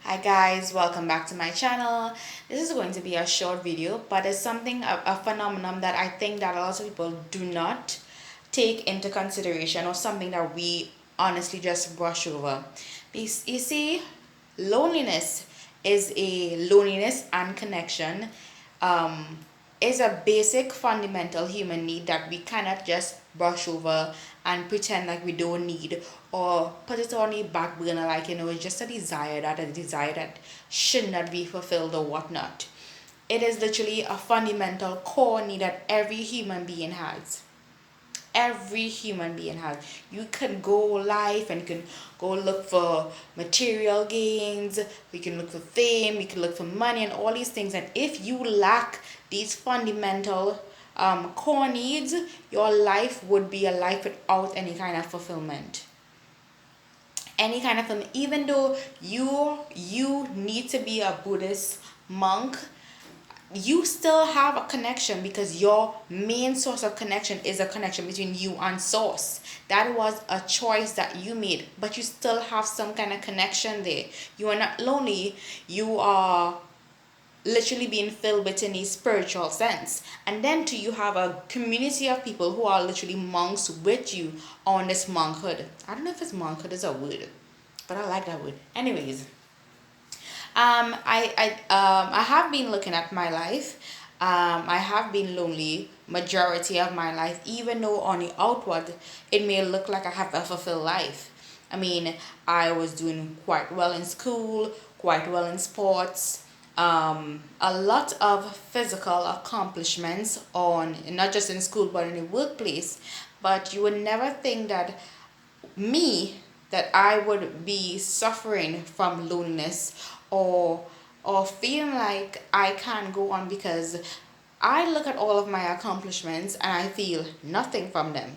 Hi guys, welcome back to my channel. This is going to be a short video, but it's something, a phenomenon that I think that a lot of people do not take into consideration, or something that we honestly just brush over. You see, loneliness loneliness and connection um, is a basic fundamental human need that we cannot just brush over and pretend like we don't need, or put it on the back burner like it's just a desire that should not be fulfilled or whatnot. It is literally a fundamental core need that every human being has. You can go life and you can go look for material gains, you can look for fame, you can look for money and all these things. And if you lack these fundamental core needs, your life would be a life without any kind of fulfillment. Any kind of fulfillment. Even though you need to be a Buddhist monk, you still have a connection, because your main source of connection is a connection between you and source. That was a choice that you made, but you still have some kind of connection there. You are not lonely, you are literally being filled within a spiritual sense. And then too, you have a community of people who are literally monks with you on this monkhood. I don't know if it's monkhood is a word, but I like that word. Anyways, I have been looking at my life. I have been lonely majority of my life, even though on the outward it may look like I have a fulfilled life. I mean, I was doing quite well in school, quite well in sports, a lot of physical accomplishments on not just in school but in the workplace. But you would never think that me that I would be suffering from loneliness, or feeling like I can't go on, because I look at all of my accomplishments and I feel nothing from them.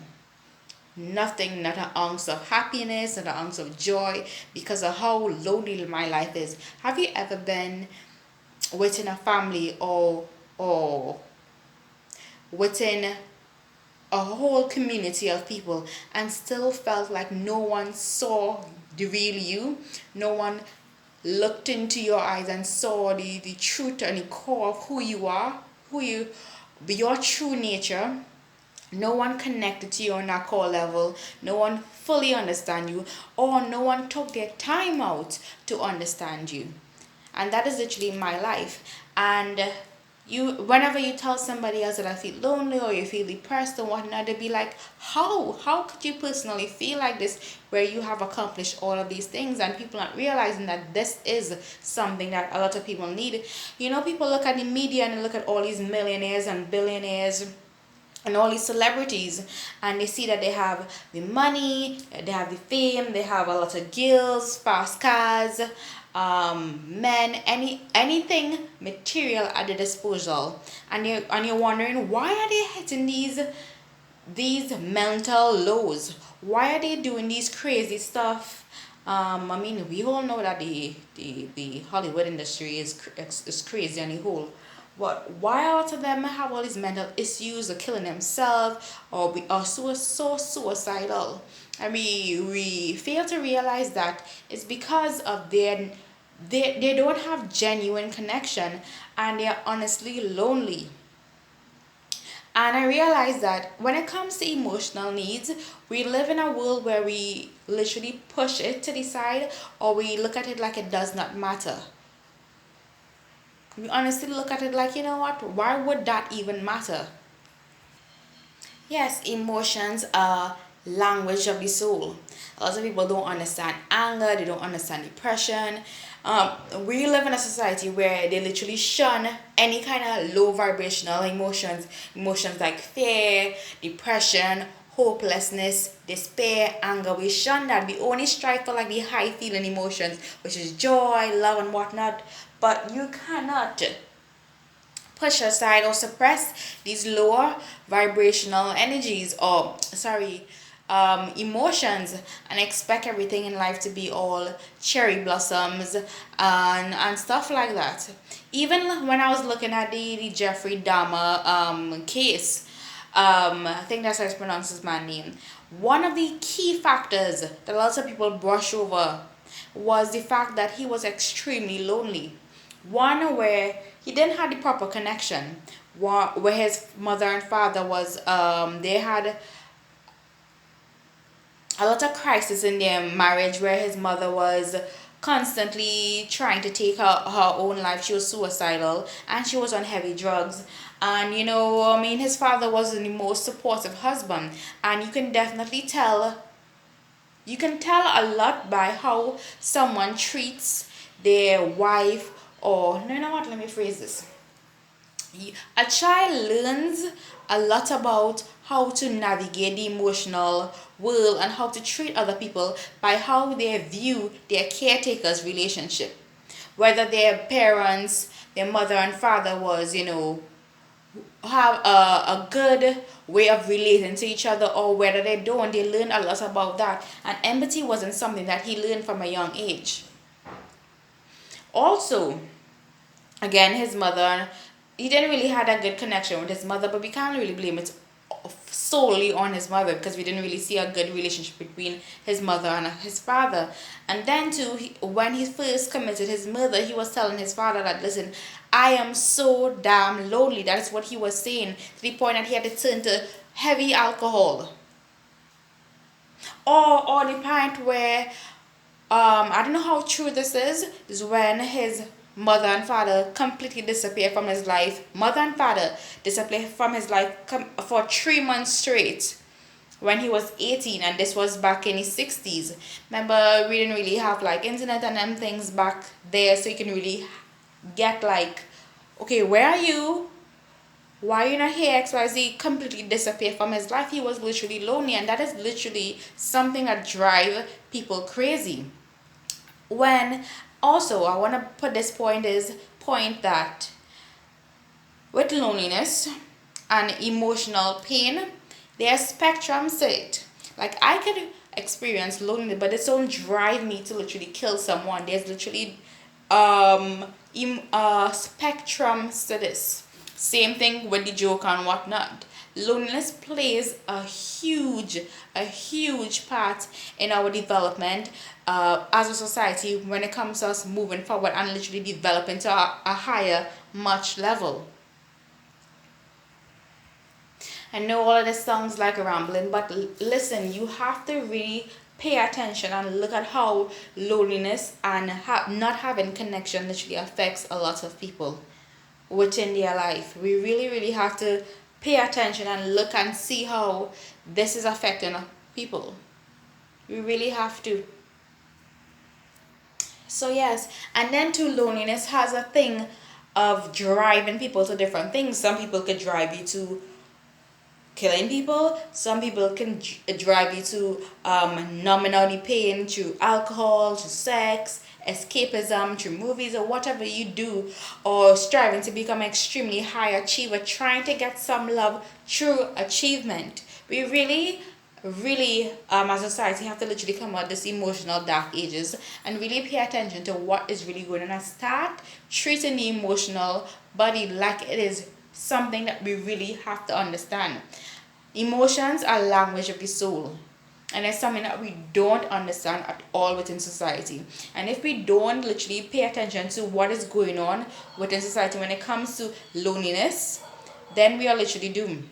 Nothing, not an ounce of happiness, not an ounce of joy, because of how lonely my life is. Have you ever been within a family, or within a whole community of people, and still felt like no one saw the real you? No one looked into your eyes and saw the truth and the core of who you are, your true nature. No one connected to you on that core level. No one fully understand you, or no one took their time out to understand you. And that is literally my life. And you, whenever you tell somebody else that I feel lonely or you feel depressed or whatnot, they'd be like, how could you personally feel like this, where you have accomplished all of these things? And people not realizing that this is something that a lot of people need. People look at the media and they look at all these millionaires and billionaires and all these celebrities, and they see that they have the money, they have the fame, they have a lot of girls, fast cars, men, anything material at their disposal. And you're wondering, why are they hitting these mental lows? Why are they doing these crazy stuff? I mean, we all know that the Hollywood industry is crazy on the whole. But why a lot of them have all these mental issues, or killing themselves, or are so suicidal? And we fail to realize that it's because of they don't have genuine connection, and they're honestly lonely. And I realize that when it comes to emotional needs, we live in a world where we literally push it to the side, or we look at it like it does not matter. We honestly look at it like, you know what, why would that even matter? Yes, emotions are language of the soul. A lot of people don't understand anger, they don't understand depression. We live in a society where they literally shun any kind of low vibrational emotions like fear, depression, hopelessness, despair, anger. We shun that. We only strive for like the high feeling emotions, which is joy, love, and whatnot. But you cannot push aside or suppress these lower vibrational energies, or sorry, emotions, and expect everything in life to be all cherry blossoms and stuff like that. Even when I was looking at the Jeffrey Dahmer case, I think that's how it's pronounced, his man name. One of the key factors that lots of people brush over was the fact that he was extremely lonely. One where he didn't have the proper connection, where his mother and father was they had a lot of crisis in their marriage, where his mother was constantly trying to take her own life. She was suicidal and she was on heavy drugs. And I mean, his father wasn't the most supportive husband. And you can tell a lot by how someone treats their wife. Or no, you know what, let me phrase this. A child learns a lot about how to navigate the emotional world and how to treat other people by how they view their caretakers relationship, whether their parents, their mother and father was have a good way of relating to each other, or whether they don't. They learn a lot about that, and empathy wasn't something that he learned from a young age. Also, again, his mother, he didn't really had a good connection with his mother, but we can't really blame it solely on his mother, because we didn't really see a good relationship between his mother and his father. And then too, when he first committed his murder, he was telling his father that, listen, I am so damn lonely. That is what he was saying, to the point that he had to turn to heavy alcohol. Or the point where I don't know how true this is when his mother and father completely disappeared from his life. Mother and father disappeared from his life for 3 months straight when he was 18, and this was back in his 60s. Remember, we didn't really have like internet and them things back there, so you can really get like, okay, where are you? Why are you not here? XYZ completely disappeared from his life. He was literally lonely, and that is literally something that drive people crazy. When also, I want to put this point that with loneliness and emotional pain, there's spectrums to it. Like, I can experience loneliness, but it don't drive me to literally kill someone. There's literally spectrums to this. Same thing with the joke and whatnot. Loneliness plays a huge part in our development as a society, when it comes to us moving forward and literally developing to a higher, much level. I know all of this sounds like a rambling, but listen, you have to really pay attention and look at how loneliness and not having connection literally affects a lot of people within their life. We really, really have to pay attention and look and see how this is affecting people. We really have to. So yes, and then too, loneliness has a thing of driving people to different things. Some people could drive you to killing people. Some people can drive you to numbing out the pain through alcohol, through sex, escapism, through movies, or whatever you do, or striving to become extremely high achiever, trying to get some love through achievement. We really as a society have to literally come out this emotional dark ages and really pay attention to what is really going on, and start treating the emotional body like it is something that we really have to understand. Emotions are language of the soul, and it's something that we don't understand at all within society. And if we don't literally pay attention to what is going on within society when it comes to loneliness, then we are literally doomed.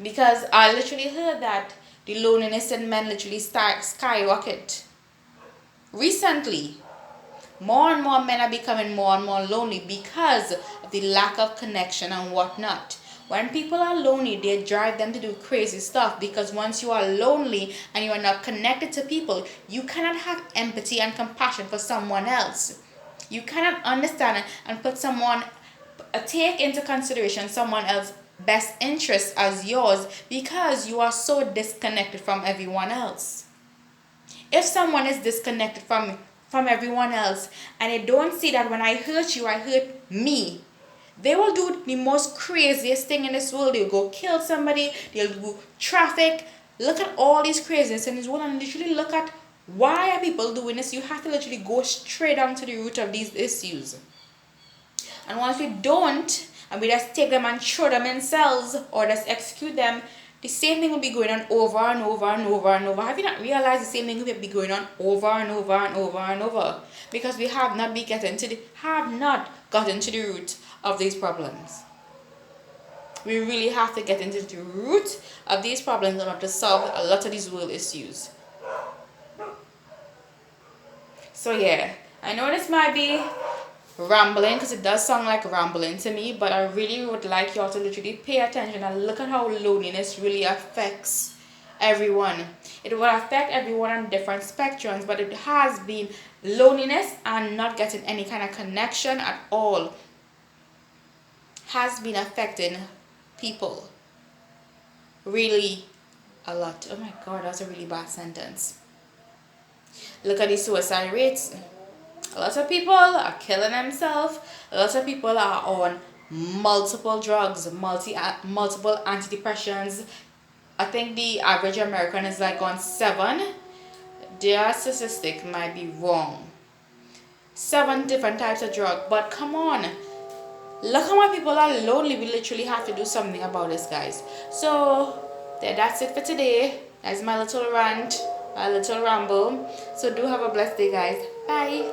Because I literally heard that the loneliness in men literally start skyrocket recently. More and more men are becoming more and more lonely because of the lack of connection and whatnot. When people are lonely, they drive them to do crazy stuff, because once you are lonely and you are not connected to people, you cannot have empathy and compassion for someone else. You cannot understand and take into consideration someone else's best interest as yours, because you are so disconnected from everyone else. If someone is disconnected from everyone else, and they don't see that when I hurt you, I hurt me, they will do the most craziest thing in this world. They'll go kill somebody, they'll do traffic. Look at all these craziness in this world, and literally look at why are people doing this. You have to literally go straight down to the root of these issues. And once we don't, and we just take them and throw them in cells or just execute them, The same thing will be going on over and over and over and over. Have you not realized the same thing will be going on over and over and over and over? Because we have not gotten to the root of these problems. We really have to get into the root of these problems in order to solve a lot of these world issues. So yeah, I know this might be rambling because it does sound like rambling to me, but I really would like y'all to literally pay attention and look at how loneliness really affects everyone. It will affect everyone on different spectrums, but it has been loneliness and not getting any kind of connection at all has been affecting people really a lot. Oh my god, that's a really bad sentence. Look at the suicide rates. A lot of people are killing themselves. A lot of people are on multiple drugs, multiple antidepressants. I think the average American is like on 7. Their statistic might be wrong. 7 different types of drug. But come on. Look how many people are lonely. We literally have to do something about this, guys. So that's it for today. That's my little rant, my little ramble. So do have a blessed day, guys. Bye.